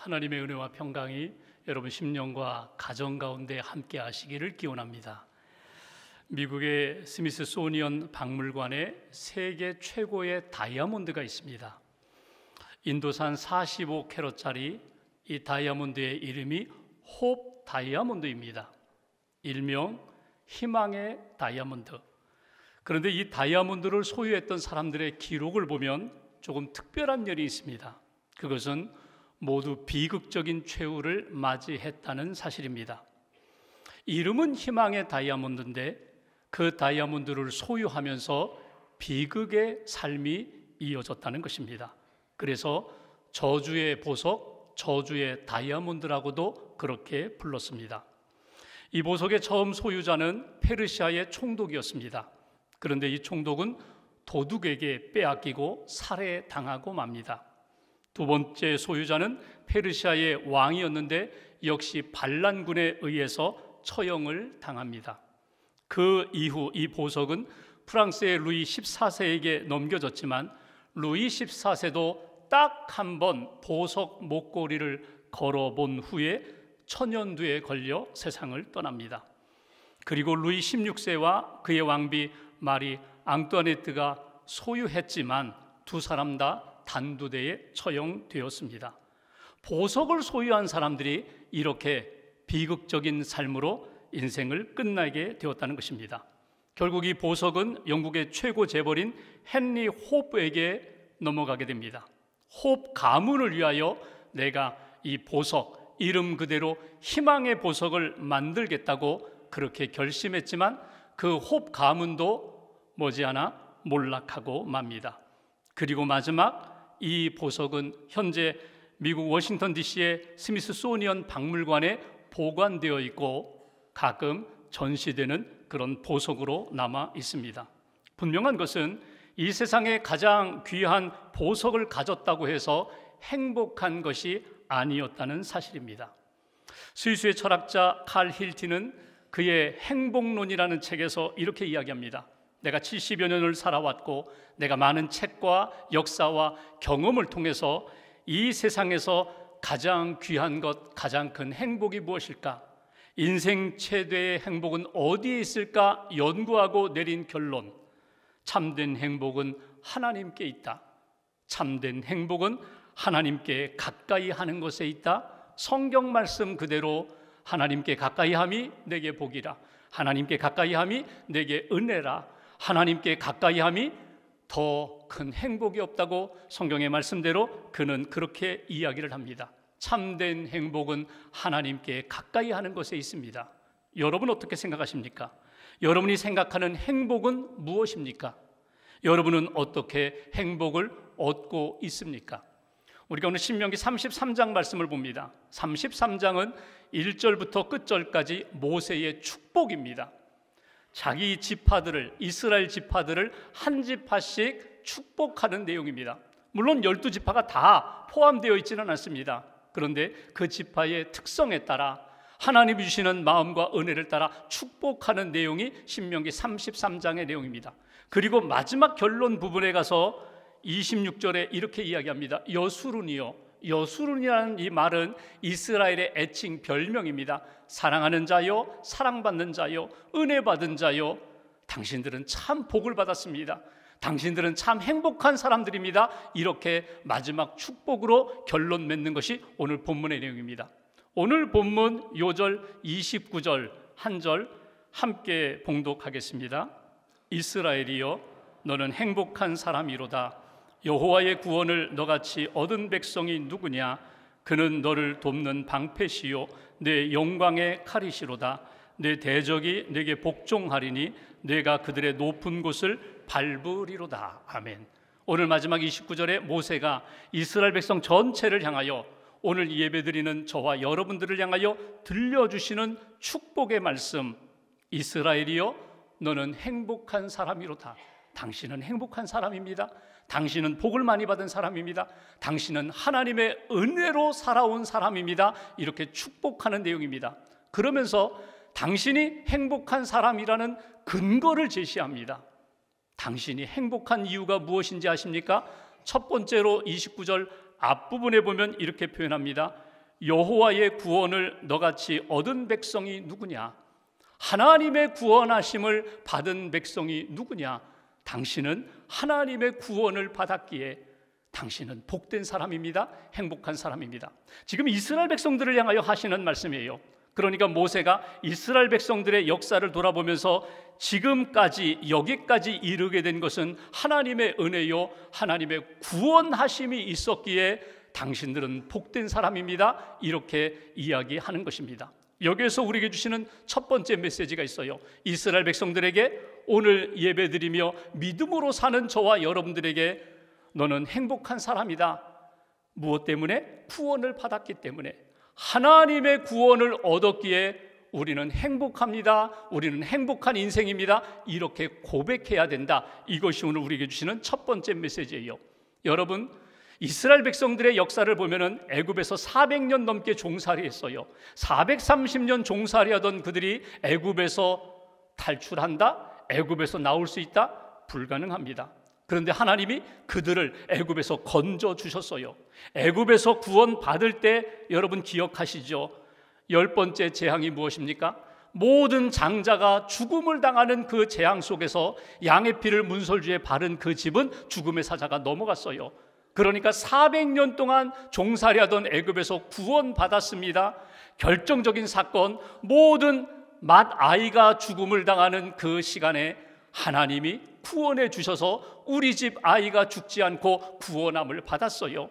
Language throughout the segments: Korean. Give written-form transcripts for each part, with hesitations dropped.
하나님의 은혜와 평강이 여러분 심령과 가정 가운데 함께 하시기를 기원합니다. 미국의 스미스소니언 박물관에 세계 최고의 다이아몬드가 있습니다. 인도산 45캐럿짜리 이 다이아몬드의 이름이 홉 다이아몬드입니다. 일명 희망의 다이아몬드. 그런데 이 다이아몬드를 소유했던 사람들의 기록을 보면 조금 특별한 일이 있습니다. 그것은 모두 비극적인 최후를 맞이했다는 사실입니다. 이름은 희망의 다이아몬드인데 그 다이아몬드를 소유하면서 비극의 삶이 이어졌다는 것입니다. 그래서 저주의 보석, 저주의 다이아몬드라고도 그렇게 불렀습니다. 이 보석의 처음 소유자는 페르시아의 총독이었습니다. 그런데 이 총독은 도둑에게 빼앗기고 살해당하고 맙니다. 두 번째 소유자는 페르시아의 왕이었는데 역시 반란군에 의해서 처형을 당합니다. 그 이후 이 보석은 프랑스의 루이 14세에게 넘겨졌지만 루이 14세도 딱 한 번 보석 목걸이를 걸어본 후에 천연두에 걸려 세상을 떠납니다. 그리고 루이 16세와 그의 왕비 마리 앙뚜아네트가 소유했지만 두 사람 다 단두대에 처형되었습니다. 보석을 소유한 사람들이 이렇게 비극적인 삶으로 인생을 끝나게 되었다는 것입니다. 결국 이 보석은 영국의 최고 재벌인 헨리 홉에게 넘어가게 됩니다. 홉 가문을 위하여 내가 이 보석, 이름 그대로 희망의 보석을 만들겠다고 그렇게 결심했지만 그 홉 가문도 머지않아 몰락하고 맙니다. 그리고 마지막 이 보석은 현재 미국 워싱턴 DC의 스미스소니언 박물관에 보관되어 있고 가끔 전시되는 그런 보석으로 남아 있습니다. 분명한 것은 이 세상에 가장 귀한 보석을 가졌다고 해서 행복한 것이 아니었다는 사실입니다. 스위스의 철학자 칼 힐티는 그의 행복론이라는 책에서 이렇게 이야기합니다. 내가 70여 년을 살아왔고 내가 많은 책과 역사와 경험을 통해서 이 세상에서 가장 귀한 것, 가장 큰 행복이 무엇일까? 인생 최대의 행복은 어디에 있을까 연구하고 내린 결론, 참된 행복은 하나님께 있다. 참된 행복은 하나님께 가까이 하는 것에 있다. 성경 말씀 그대로 하나님께 가까이함이 내게 복이라, 하나님께 가까이함이 내게 은혜라, 하나님께 가까이함이 더 큰 행복이 없다고 성경의 말씀대로 그는 그렇게 이야기를 합니다. 참된 행복은 하나님께 가까이 하는 것에 있습니다. 여러분 어떻게 생각하십니까? 여러분이 생각하는 행복은 무엇입니까? 여러분은 어떻게 행복을 얻고 있습니까? 우리가 오늘 신명기 33장 말씀을 봅니다. 33장은 1절부터 끝절까지 모세의 축복입니다. 자기 지파들을, 이스라엘 지파들을 한 지파씩 축복하는 내용입니다. 물론 12지파가 다 포함되어 있지는 않습니다. 그런데 그 지파의 특성에 따라 하나님이 주시는 마음과 은혜를 따라 축복하는 내용이 신명기 33장의 내용입니다. 그리고 마지막 결론 부분에 가서 26절에 이렇게 이야기합니다. 여수룬이요. 여수룬이라는 이 말은 이스라엘의 애칭 별명입니다. 사랑하는 자요, 사랑받는 자요, 은혜 받은 자요, 당신들은 참 복을 받았습니다. 당신들은 참 행복한 사람들입니다. 이렇게 마지막 축복으로 결론 맺는 것이 오늘 본문의 내용입니다. 오늘 본문 요절 29절 한 절 함께 봉독하겠습니다. 이스라엘이여 너는 행복한 사람이로다. 여호와의 구원을 너같이 얻은 백성이 누구냐? 그는 너를 돕는 방패시요 내 영광의 칼이시로다. 내 대적이 내게 복종하리니 내가 그들의 높은 곳을 밟으리로다. 아멘. 오늘 마지막 29절에 모세가 이스라엘 백성 전체를 향하여 오늘 예배드리는 저와 여러분들을 향하여 들려주시는 축복의 말씀, 이스라엘이여 너는 행복한 사람이로다. 당신은 행복한 사람입니다. 당신은 복을 많이 받은 사람입니다. 당신은 하나님의 은혜로 살아온 사람입니다. 이렇게 축복하는 내용입니다. 그러면서 당신이 행복한 사람이라는 근거를 제시합니다. 당신이 행복한 이유가 무엇인지 아십니까? 첫 번째로 29절 앞부분에 보면 이렇게 표현합니다. 여호와의 구원을 너같이 얻은 백성이 누구냐? 하나님의 구원하심을 받은 백성이 누구냐? 당신은 하나님의 구원을 받았기에 당신은 복된 사람입니다. 행복한 사람입니다. 지금 이스라엘 백성들을 향하여 하시는 말씀이에요. 그러니까 모세가 이스라엘 백성들의 역사를 돌아보면서 지금까지 여기까지 이르게 된 것은 하나님의 은혜요, 하나님의 구원하심이 있었기에 당신들은 복된 사람입니다. 이렇게 이야기하는 것입니다. 여기에서 우리에게 주시는 첫 번째 메시지가 있어요. 이스라엘 백성들에게 오늘 예배드리며 믿음으로 사는 저와 여러분들에게 너는 행복한 사람이다. 무엇 때문에? 구원을 받았기 때문에. 하나님의 구원을 얻었기에 우리는 행복합니다. 우리는 행복한 인생입니다. 이렇게 고백해야 된다. 이것이 오늘 우리에게 주시는 첫 번째 메시지예요. 여러분, 이스라엘 백성들의 역사를 보면은 애굽에서 400년 넘게 종살이했어요. 430년 종살이하던 그들이 애굽에서 탈출한다? 애굽에서 나올 수 있다? 불가능합니다. 그런데 하나님이 그들을 애굽에서 건져 주셨어요. 애굽에서 구원 받을 때 여러분 기억하시죠? 10번째 재앙이 무엇입니까? 모든 장자가 죽음을 당하는 그 재앙 속에서 양의 피를 문설주에 바른 그 집은 죽음의 사자가 넘어갔어요. 그러니까 400년 동안 종살이하던 애굽에서 구원받았습니다. 결정적인 사건, 모든 맏아이가 죽음을 당하는 그 시간에 하나님이 구원해 주셔서 우리 집 아이가 죽지 않고 구원함을 받았어요.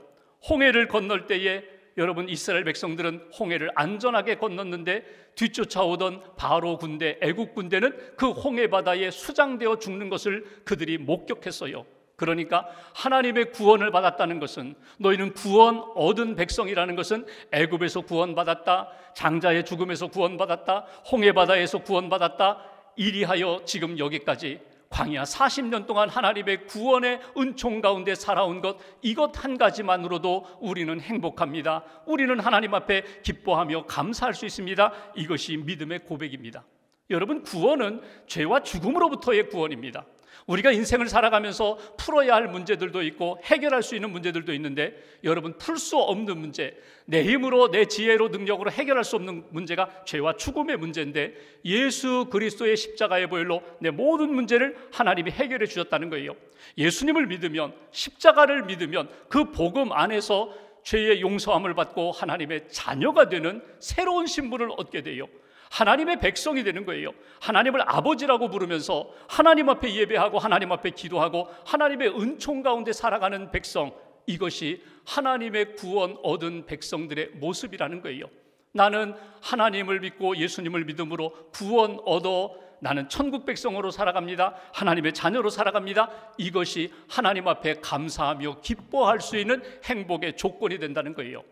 홍해를 건널 때에 여러분 이스라엘 백성들은 홍해를 안전하게 건넜는데 뒤쫓아오던 바로 군대, 애국 군대는 그 홍해 바다에 수장되어 죽는 것을 그들이 목격했어요. 그러니까 하나님의 구원을 받았다는 것은, 너희는 구원 얻은 백성이라는 것은 애굽에서 구원받았다, 장자의 죽음에서 구원받았다, 홍해 바다에서 구원받았다, 이리하여 지금 여기까지 광야 40년 동안 하나님의 구원의 은총 가운데 살아온 것, 이것 한 가지만으로도 우리는 행복합니다. 우리는 하나님 앞에 기뻐하며 감사할 수 있습니다. 이것이 믿음의 고백입니다. 여러분, 구원은 죄와 죽음으로부터의 구원입니다. 우리가 인생을 살아가면서 풀어야 할 문제들도 있고 해결할 수 있는 문제들도 있는데, 여러분, 풀 수 없는 문제, 내 힘으로 내 지혜로 능력으로 해결할 수 없는 문제가 죄와 죽음의 문제인데, 예수 그리스도의 십자가의 보혈로 내 모든 문제를 하나님이 해결해 주셨다는 거예요. 예수님을 믿으면, 십자가를 믿으면 그 복음 안에서 죄의 용서함을 받고 하나님의 자녀가 되는 새로운 신분을 얻게 돼요. 하나님의 백성이 되는 거예요. 하나님을 아버지라고 부르면서 하나님 앞에 예배하고 하나님 앞에 기도하고 하나님의 은총 가운데 살아가는 백성, 이것이 하나님의 구원 얻은 백성들의 모습이라는 거예요. 나는 하나님을 믿고 예수님을 믿음으로 구원 얻어 나는 천국 백성으로 살아갑니다. 하나님의 자녀로 살아갑니다. 이것이 하나님 앞에 감사하며 기뻐할 수 있는 행복의 조건이 된다는 거예요.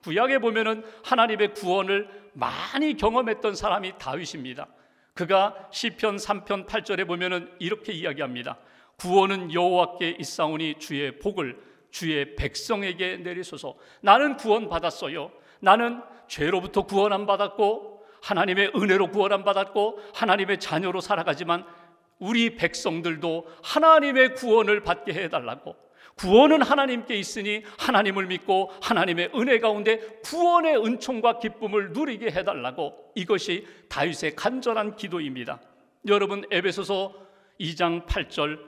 구약에 보면은 하나님의 구원을 많이 경험했던 사람이 다윗입니다. 그가 시편 3편 8절에 보면은 이렇게 이야기합니다. 구원은 여호와께 있사오니 주의 복을 주의 백성에게 내리소서. 나는 구원받았어요. 나는 죄로부터 구원 안 받았고 하나님의 은혜로 구원 안 받았고 하나님의 자녀로 살아가지만 우리 백성들도 하나님의 구원을 받게 해달라고, 구원은 하나님께 있으니 하나님을 믿고 하나님의 은혜 가운데 구원의 은총과 기쁨을 누리게 해달라고, 이것이 다윗의 간절한 기도입니다. 여러분, 에베소서 2장 8절,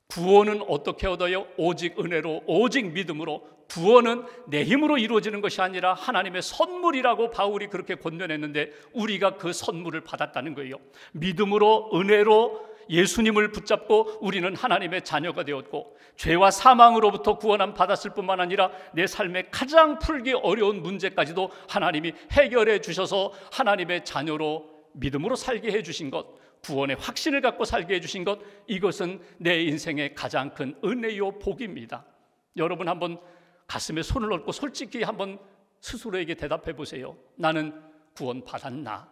구원은 어떻게 얻어요? 오직 은혜로, 오직 믿음으로. 구원은 내 힘으로 이루어지는 것이 아니라 하나님의 선물이라고 바울이 그렇게 권면했는데, 우리가 그 선물을 받았다는 거예요. 믿음으로, 은혜로 예수님을 붙잡고 우리는 하나님의 자녀가 되었고, 죄와 사망으로부터 구원함 받았을 뿐만 아니라 내 삶의 가장 풀기 어려운 문제까지도 하나님이 해결해 주셔서 하나님의 자녀로 믿음으로 살게 해주신 것, 구원의 확신을 갖고 살게 해주신 것, 이것은 내 인생의 가장 큰 은혜요 복입니다. 여러분, 한번 가슴에 손을 얹고 솔직히 한번 스스로에게 대답해 보세요. 나는 구원 받았나?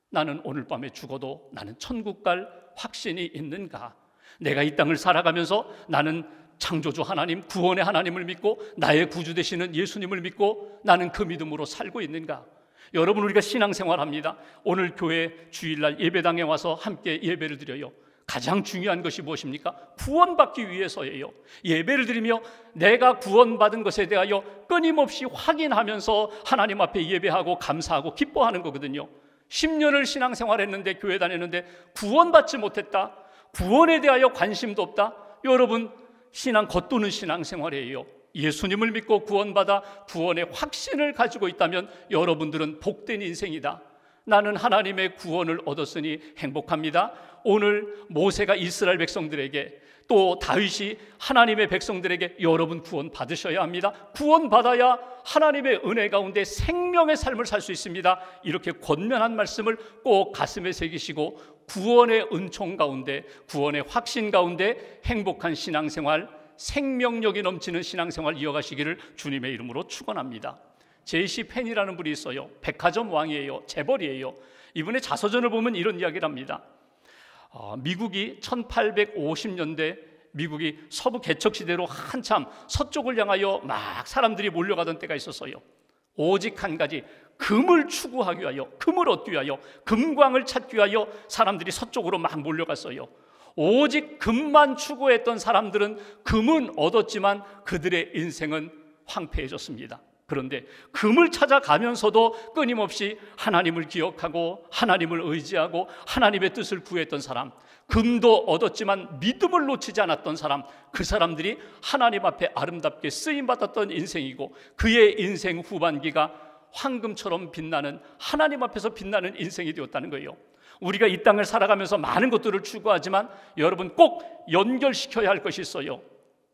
나는 오늘 밤에 죽어도 나는 천국 갈 확신이 있는가? 내가 이 땅을 살아가면서 나는 창조주 하나님, 구원의 하나님을 믿고 나의 구주 되시는 예수님을 믿고 나는 그 믿음으로 살고 있는가? 여러분, 우리가 신앙생활합니다. 오늘 교회 주일날 예배당에 와서 함께 예배를 드려요. 가장 중요한 것이 무엇입니까? 구원받기 위해서예요. 예배를 드리며 내가 구원받은 것에 대하여 끊임없이 확인하면서 하나님 앞에 예배하고 감사하고 기뻐하는 거거든요. 10년을 신앙생활했는데, 교회 다녔는데 구원받지 못했다, 구원에 대하여 관심도 없다, 여러분 신앙 겉도는 신앙생활이에요. 예수님을 믿고 구원받아 구원의 확신을 가지고 있다면 여러분들은 복된 인생이다. 나는 하나님의 구원을 얻었으니 행복합니다. 오늘 모세가 이스라엘 백성들에게, 또 다윗이 하나님의 백성들에게 여러분 구원 받으셔야 합니다. 구원 받아야 하나님의 은혜 가운데 생명의 삶을 살 수 있습니다. 이렇게 권면한 말씀을 꼭 가슴에 새기시고 구원의 은총 가운데, 구원의 확신 가운데 행복한 신앙생활, 생명력이 넘치는 신앙생활 이어가시기를 주님의 이름으로 축원합니다. 제이시 펜이라는 분이 있어요. 백화점 왕이에요. 재벌이에요. 이분의 자서전을 보면 이런 이야기를 합니다. 미국이 1850년대 미국이 서부 개척 시대로 한참 서쪽을 향하여 막 사람들이 몰려가던 때가 있었어요. 오직 한 가지, 금을 추구하기 위하여, 금을 얻기 위하여, 금광을 찾기 위하여 사람들이 서쪽으로 막 몰려갔어요. 오직 금만 추구했던 사람들은 금은 얻었지만 그들의 인생은 황폐해졌습니다. 그런데 금을 찾아가면서도 끊임없이 하나님을 기억하고 하나님을 의지하고 하나님의 뜻을 구했던 사람, 금도 얻었지만 믿음을 놓치지 않았던 사람, 그 사람들이 하나님 앞에 아름답게 쓰임받았던 인생이고, 그의 인생 후반기가 황금처럼 빛나는, 하나님 앞에서 빛나는 인생이 되었다는 거예요. 우리가 이 땅을 살아가면서 많은 것들을 추구하지만 여러분 꼭 연결시켜야 할 것이 있어요.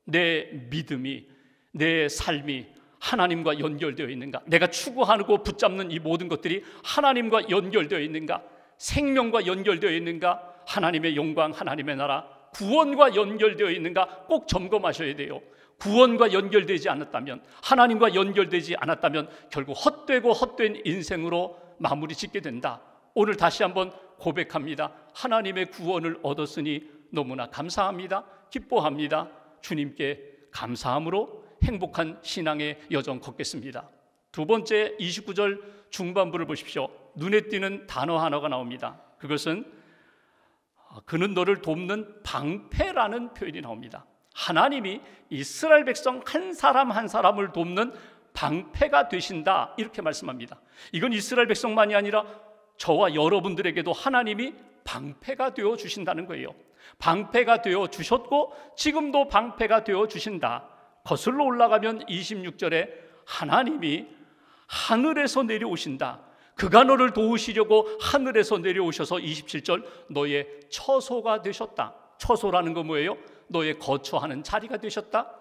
내 믿음이, 내 삶이 하나님과 연결되어 있는가? 내가 추구하고 붙잡는 이 모든 것들이 하나님과 연결되어 있는가? 생명과 연결되어 있는가? 하나님의 영광, 하나님의 나라, 구원과 연결되어 있는가? 꼭 점검하셔야 돼요. 구원과 연결되지 않았다면, 하나님과 연결되지 않았다면 결국 헛되고 헛된 인생으로 마무리 짓게 된다. 오늘 다시 한번 고백합니다. 하나님의 구원을 얻었으니 너무나 감사합니다. 기뻐합니다. 주님께 감사함으로 행복한 신앙의 여정 걷겠습니다. 두 번째 29절 중반부를 보십시오. 눈에 띄는 단어 하나가 나옵니다. 그것은 그는 너를 돕는 방패라는 표현이 나옵니다. 하나님이 이스라엘 백성 한 사람 한 사람을 돕는 방패가 되신다, 이렇게 말씀합니다. 이건 이스라엘 백성만이 아니라 저와 여러분들에게도 하나님이 방패가 되어 주신다는 거예요. 방패가 되어 주셨고 지금도 방패가 되어 주신다. 거슬러 올라가면 26절에 하나님이 하늘에서 내려오신다. 그가 너를 도우시려고 하늘에서 내려오셔서 27절 너의 처소가 되셨다. 처소라는 건 뭐예요? 너의 거처하는 자리가 되셨다.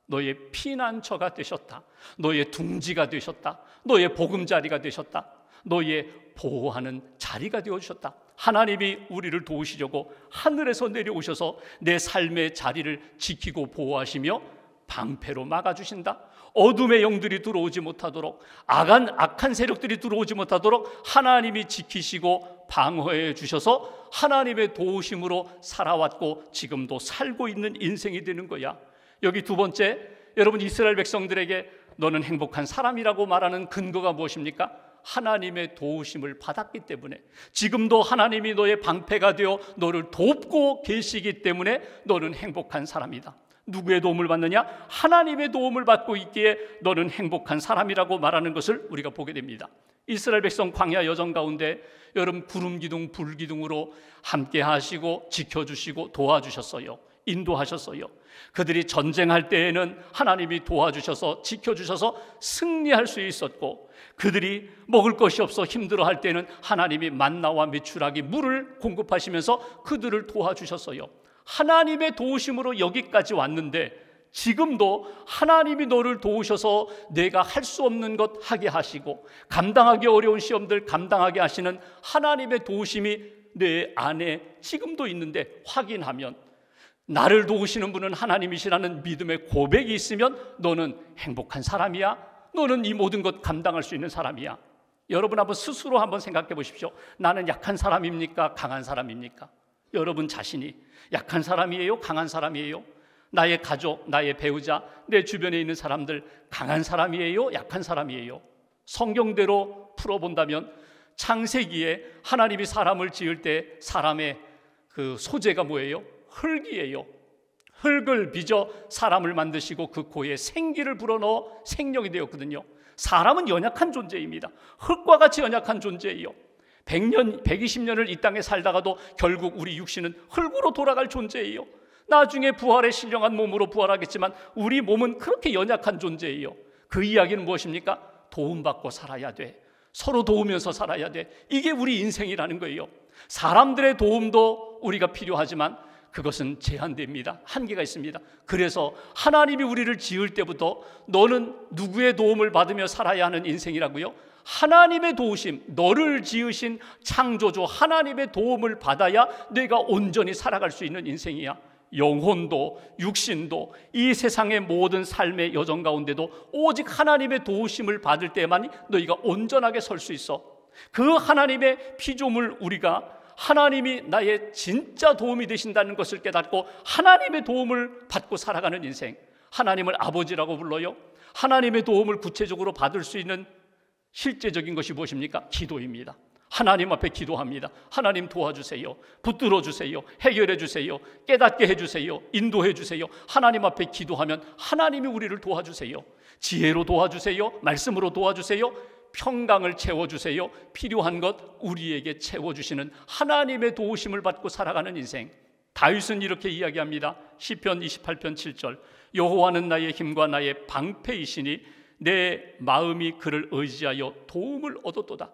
너의 피난처가 되셨다. 너의 둥지가 되셨다. 너의 보금자리가 되셨다. 너의 보호하는 자리가 되어주셨다. 하나님이 우리를 도우시려고 하늘에서 내려오셔서 내 삶의 자리를 지키고 보호하시며 방패로 막아주신다. 어둠의 영들이 들어오지 못하도록, 악한 세력들이 들어오지 못하도록 하나님이 지키시고 방어해 주셔서 하나님의 도우심으로 살아왔고 지금도 살고 있는 인생이 되는 거야. 여기 두 번째, 여러분 이스라엘 백성들에게 너는 행복한 사람이라고 말하는 근거가 무엇입니까? 하나님의 도우심을 받았기 때문에, 지금도 하나님이 너의 방패가 되어 너를 돕고 계시기 때문에 너는 행복한 사람이다. 누구의 도움을 받느냐? 하나님의 도움을 받고 있기에 너는 행복한 사람이라고 말하는 것을 우리가 보게 됩니다. 이스라엘 백성 광야 여정 가운데 여러분 구름 기둥 불 기둥으로 함께 하시고 지켜주시고 도와주셨어요. 인도하셨어요. 그들이 전쟁할 때에는 하나님이 도와주셔서 지켜주셔서 승리할 수 있었고, 그들이 먹을 것이 없어 힘들어할 때는 하나님이 만나와 메추라기 물을 공급하시면서 그들을 도와주셨어요. 하나님의 도우심으로 여기까지 왔는데 지금도 하나님이 너를 도우셔서 내가 할 수 없는 것 하게 하시고 감당하기 어려운 시험들 감당하게 하시는 하나님의 도우심이 내 안에 지금도 있는데 확인하면, 나를 도우시는 분은 하나님이시라는 믿음의 고백이 있으면 너는 행복한 사람이야. 너는 이 모든 것 감당할 수 있는 사람이야. 여러분 한번 스스로 한번 생각해 보십시오. 나는 약한 사람입니까? 강한 사람입니까? 여러분 자신이 약한 사람이에요? 강한 사람이에요? 나의 가족, 나의 배우자, 내 주변에 있는 사람들 강한 사람이에요? 약한 사람이에요? 성경대로 풀어본다면 창세기에 하나님이 사람을 지을 때 사람의 그 소재가 뭐예요? 흙이에요. 흙을 빚어 사람을 만드시고 그 코에 생기를 불어넣어 생명이 되었거든요. 사람은 연약한 존재입니다. 흙과 같이 연약한 존재예요. 100년, 120년을 이 땅에 살다가도 결국 우리 육신은 흙으로 돌아갈 존재예요. 나중에 부활의 신령한 몸으로 부활하겠지만 우리 몸은 그렇게 연약한 존재예요. 그 이야기는 무엇입니까? 도움받고 살아야 돼. 서로 도우면서 살아야 돼. 이게 우리 인생이라는 거예요. 사람들의 도움도 우리가 필요하지만 그것은 제한됩니다. 한계가 있습니다. 그래서 하나님이 우리를 지을 때부터 너는 누구의 도움을 받으며 살아야 하는 인생이라고요? 하나님의 도우심, 너를 지으신 창조주 하나님의 도움을 받아야 내가 온전히 살아갈 수 있는 인생이야. 영혼도 육신도 이 세상의 모든 삶의 여정 가운데도 오직 하나님의 도우심을 받을 때만이 너희가 온전하게 설 수 있어. 그 하나님의 피조물 우리가 하나님이 나의 진짜 도움이 되신다는 것을 깨닫고 하나님의 도움을 받고 살아가는 인생, 하나님을 아버지라고 불러요. 하나님의 도움을 구체적으로 받을 수 있는 실제적인 것이 무엇입니까? 기도입니다. 하나님 앞에 기도합니다. 하나님 도와주세요. 붙들어 주세요. 해결해 주세요. 깨닫게 해주세요. 인도해 주세요. 하나님 앞에 기도하면 하나님이 우리를 도와주세요. 지혜로 도와주세요. 말씀으로 도와주세요. 평강을 채워주세요. 필요한 것 우리에게 채워주시는 하나님의 도우심을 받고 살아가는 인생. 다윗은 이렇게 이야기합니다. 시편 28편 7절 여호와는 나의 힘과 나의 방패이시니 내 마음이 그를 의지하여 도움을 얻었도다.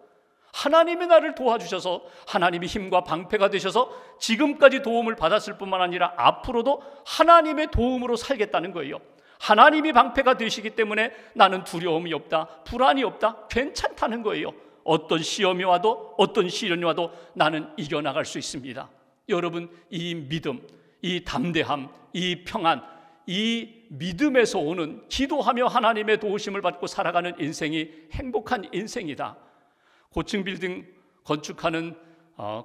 하나님이 나를 도와주셔서 하나님이 힘과 방패가 되셔서 지금까지 도움을 받았을 뿐만 아니라 앞으로도 하나님의 도움으로 살겠다는 거예요. 하나님이 방패가 되시기 때문에 나는 두려움이 없다, 불안이 없다, 괜찮다는 거예요. 어떤 시험이 와도 어떤 시련이 와도 나는 이겨나갈 수 있습니다. 여러분, 이 믿음, 이 담대함, 이 평안, 이 믿음에서 오는 기도하며 하나님의 도우심을 받고 살아가는 인생이 행복한 인생이다. 고층 빌딩 건축하는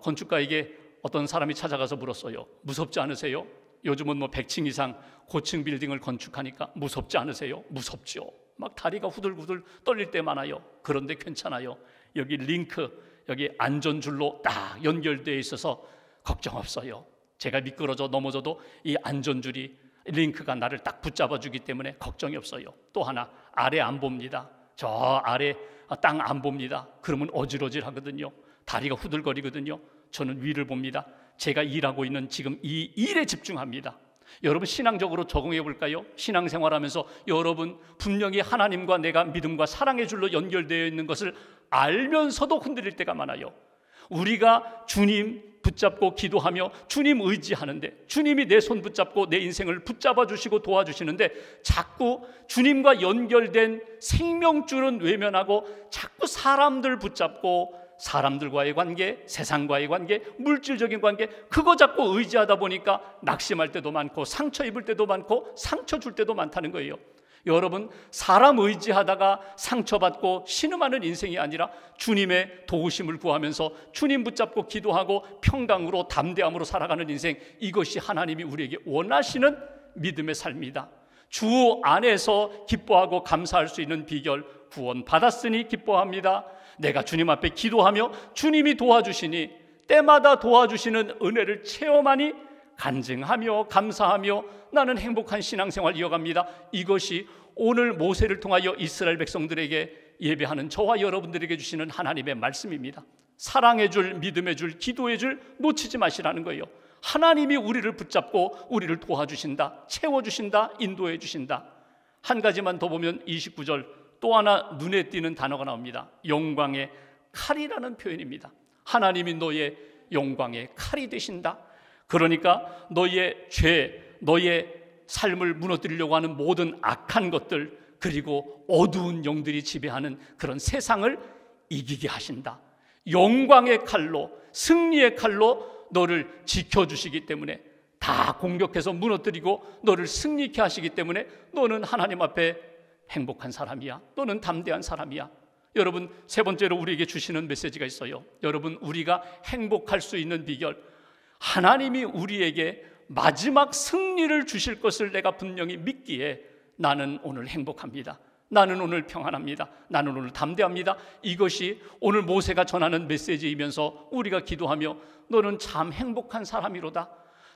건축가에게 어떤 사람이 찾아가서 물었어요. 무섭지 않으세요? 요즘은 100층 이상 고층 빌딩을 건축하니까 무섭지 않으세요? 무섭죠. 막 다리가 후들후들 떨릴 때 많아요. 그런데 괜찮아요. 여기 링크, 여기 안전줄로 딱 연결되어 있어서 걱정 없어요. 제가 미끄러져 넘어져도 이 안전줄이 링크가 나를 딱 붙잡아 주기 때문에 걱정이 없어요. 또 하나, 아래 안 봅니다. 저 아래 땅 안 봅니다. 그러면 어질어질 하거든요. 다리가 후들거리거든요. 저는 위를 봅니다. 제가 일하고 있는 지금 이 일에 집중합니다. 여러분, 신앙적으로 적응해 볼까요? 신앙생활하면서 여러분 분명히 하나님과 내가 믿음과 사랑의 줄로 연결되어 있는 것을 알면서도 흔들릴 때가 많아요. 우리가 주님 붙잡고 기도하며 주님 의지하는데, 주님이 내 손 붙잡고 내 인생을 붙잡아 주시고 도와주시는데 자꾸 주님과 연결된 생명줄은 외면하고 자꾸 사람들 붙잡고 사람들과의 관계, 세상과의 관계, 물질적인 관계, 그거 자꾸 의지하다 보니까 낙심할 때도 많고 상처 입을 때도 많고 상처 줄 때도 많다는 거예요. 여러분, 사람 의지하다가 상처받고 신음하는 인생이 아니라 주님의 도우심을 구하면서 주님 붙잡고 기도하고 평강으로 담대함으로 살아가는 인생, 이것이 하나님이 우리에게 원하시는 믿음의 삶이다. 주 안에서 기뻐하고 감사할 수 있는 비결, 구원 받았으니 기뻐합니다. 내가 주님 앞에 기도하며 주님이 도와주시니 때마다 도와주시는 은혜를 체험하니 간증하며 감사하며 나는 행복한 신앙생활 이어갑니다. 이것이 오늘 모세를 통하여 이스라엘 백성들에게 예배하는 저와 여러분들에게 주시는 하나님의 말씀입니다. 사랑의 줄, 믿음의 줄, 기도의 줄 놓치지 마시라는 거예요. 하나님이 우리를 붙잡고 우리를 도와주신다, 채워주신다, 인도해 주신다. 한 가지만 더 보면 29절 또 하나 눈에 띄는 단어가 나옵니다. 영광의 칼이라는 표현입니다. 하나님이 너의 영광의 칼이 되신다. 그러니까 너의 죄, 너의 삶을 무너뜨리려고 하는 모든 악한 것들, 그리고 어두운 영들이 지배하는 그런 세상을 이기게 하신다. 영광의 칼로, 승리의 칼로 너를 지켜주시기 때문에, 다 공격해서 무너뜨리고 너를 승리케 하시기 때문에 너는 하나님 앞에 행복한 사람이야. 너는 담대한 사람이야. 여러분, 세 번째로 우리에게 주시는 메시지가 있어요. 여러분, 우리가 행복할 수 있는 비결, 하나님이 우리에게 마지막 승리를 주실 것을 내가 분명히 믿기에 나는 오늘 행복합니다. 나는 오늘 평안합니다. 나는 오늘 담대합니다. 이것이 오늘 모세가 전하는 메시지이면서 우리가 기도하며 너는 참 행복한 사람이로다.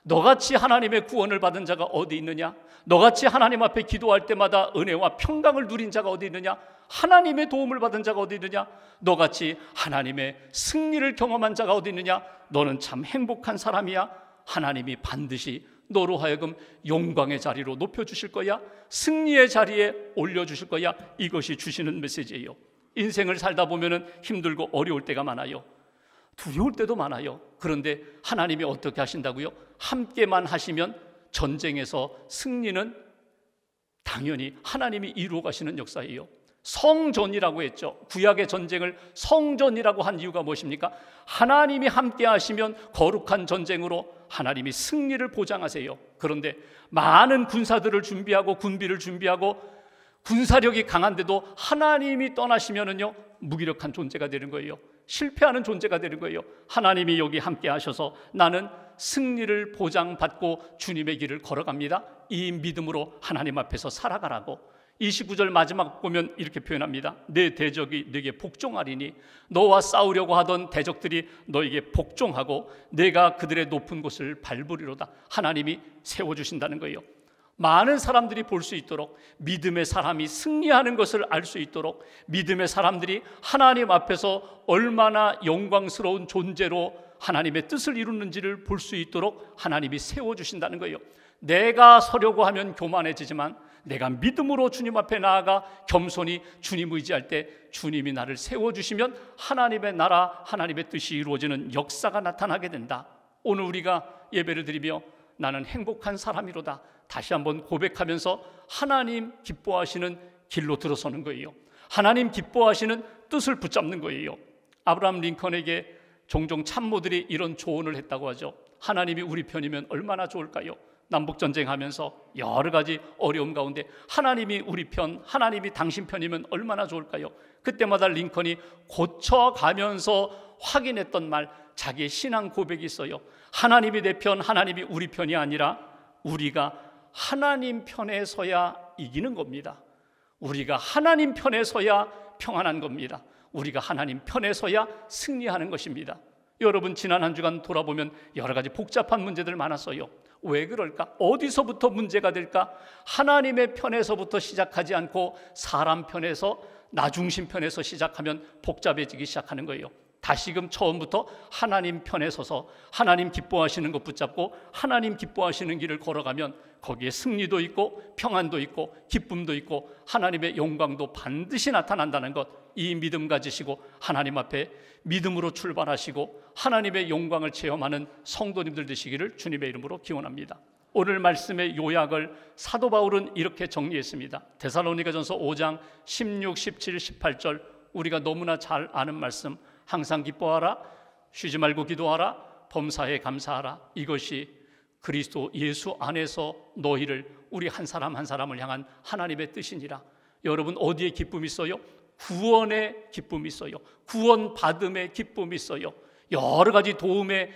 너같이 하나님의 구원을 받은 자가 어디 있느냐? 너같이 하나님 앞에 기도할 때마다 은혜와 평강을 누린 자가 어디 있느냐? 하나님의 도움을 받은 자가 어디 있느냐? 너같이 하나님의 승리를 경험한 자가 어디 있느냐? 너는 참 행복한 사람이야. 하나님이 반드시 너로 하여금 영광의 자리로 높여주실 거야. 승리의 자리에 올려주실 거야. 이것이 주시는 메시지예요. 인생을 살다 보면 힘들고 어려울 때가 많아요. 두려울 때도 많아요. 그런데 하나님이 어떻게 하신다고요? 함께만 하시면 전쟁에서 승리는 당연히 하나님이 이루어 가시는 역사예요. 성전이라고 했죠. 구약의 전쟁을 성전이라고 한 이유가 무엇입니까? 하나님이 함께 하시면 거룩한 전쟁으로 하나님이 승리를 보장하세요. 그런데 많은 군사들을 준비하고 군비를 준비하고 군사력이 강한데도 하나님이 떠나시면은요, 무기력한 존재가 되는 거예요. 실패하는 존재가 되는 거예요. 하나님이 여기 함께 하셔서 나는 승리를 보장받고 주님의 길을 걸어갑니다. 이 믿음으로 하나님 앞에서 살아가라고. 29절 마지막 보면 이렇게 표현합니다. 내 대적이 네게 복종하리니 너와 싸우려고 하던 대적들이 너에게 복종하고 내가 그들의 높은 곳을 밟으리로다. 하나님이 세워주신다는 거예요. 많은 사람들이 볼 수 있도록, 믿음의 사람이 승리하는 것을 알 수 있도록, 믿음의 사람들이 하나님 앞에서 얼마나 영광스러운 존재로 하나님의 뜻을 이루는지를 볼 수 있도록 하나님이 세워주신다는 거예요. 내가 서려고 하면 교만해지지만 내가 믿음으로 주님 앞에 나아가 겸손히 주님 의지할 때 주님이 나를 세워주시면 하나님의 나라, 하나님의 뜻이 이루어지는 역사가 나타나게 된다. 오늘 우리가 예배를 드리며 나는 행복한 사람이로다 다시 한번 고백하면서 하나님 기뻐하시는 길로 들어서는 거예요. 하나님 기뻐하시는 뜻을 붙잡는 거예요. 아브라함 링컨에게 종종 참모들이 이런 조언을 했다고 하죠. 하나님이 우리 편이면 얼마나 좋을까요? 남북전쟁하면서 여러 가지 어려움 가운데 하나님이 우리 편, 하나님이 당신 편이면 얼마나 좋을까요? 그때마다 링컨이 고쳐가면서 확인했던 말, 자기의 신앙 고백이 있어요. 하나님이 내 편, 하나님이 우리 편이 아니라 우리가 하나님 편에 서야 이기는 겁니다. 우리가 하나님 편에 서야 평안한 겁니다. 우리가 하나님 편에 서야 승리하는 것입니다. 여러분, 지난 한 주간 돌아보면 여러 가지 복잡한 문제들 많았어요. 왜 그럴까? 어디서부터 문제가 될까? 하나님의 편에서부터 시작하지 않고 사람 편에서, 나 중심 편에서 시작하면 복잡해지기 시작하는 거예요. 다시금 처음부터 하나님 편에 서서 하나님 기뻐하시는 것 붙잡고 하나님 기뻐하시는 길을 걸어가면 거기에 승리도 있고 평안도 있고 기쁨도 있고 하나님의 영광도 반드시 나타난다는 것, 이 믿음 가지시고 하나님 앞에 믿음으로 출발하시고 하나님의 영광을 체험하는 성도님들 되시기를 주님의 이름으로 기원합니다. 오늘 말씀의 요약을 사도 바울은 이렇게 정리했습니다. 데살로니가전서 5장 16, 17, 18절, 우리가 너무나 잘 아는 말씀, 항상 기뻐하라, 쉬지 말고 기도하라, 범사에 감사하라. 이것이 그리스도 예수 안에서 너희를, 우리 한 사람 한 사람을 향한 하나님의 뜻이니라. 여러분, 어디에 기쁨이 있어요? 구원의 기쁨이 있어요. 구원 받음의 기쁨이 있어요. 여러 가지 도움의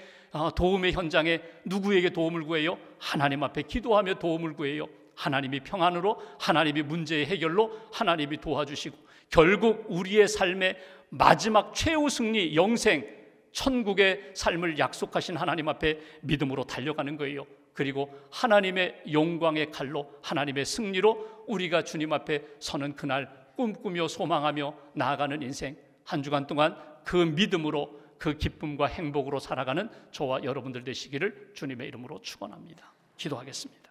현장에 누구에게 도움을 구해요? 하나님 앞에 기도하며 도움을 구해요. 하나님이 평안으로, 하나님이 문제의 해결로 하나님이 도와주시고 결국 우리의 삶의 마지막 최후 승리, 영생, 천국의 삶을 약속하신 하나님 앞에 믿음으로 달려가는 거예요. 그리고 하나님의 영광의 칼로, 하나님의 승리로 우리가 주님 앞에 서는 그날 꿈꾸며 소망하며 나아가는 인생, 한 주간 동안 그 믿음으로, 그 기쁨과 행복으로 살아가는 저와 여러분들 되시기를 주님의 이름으로 축원합니다. 기도하겠습니다.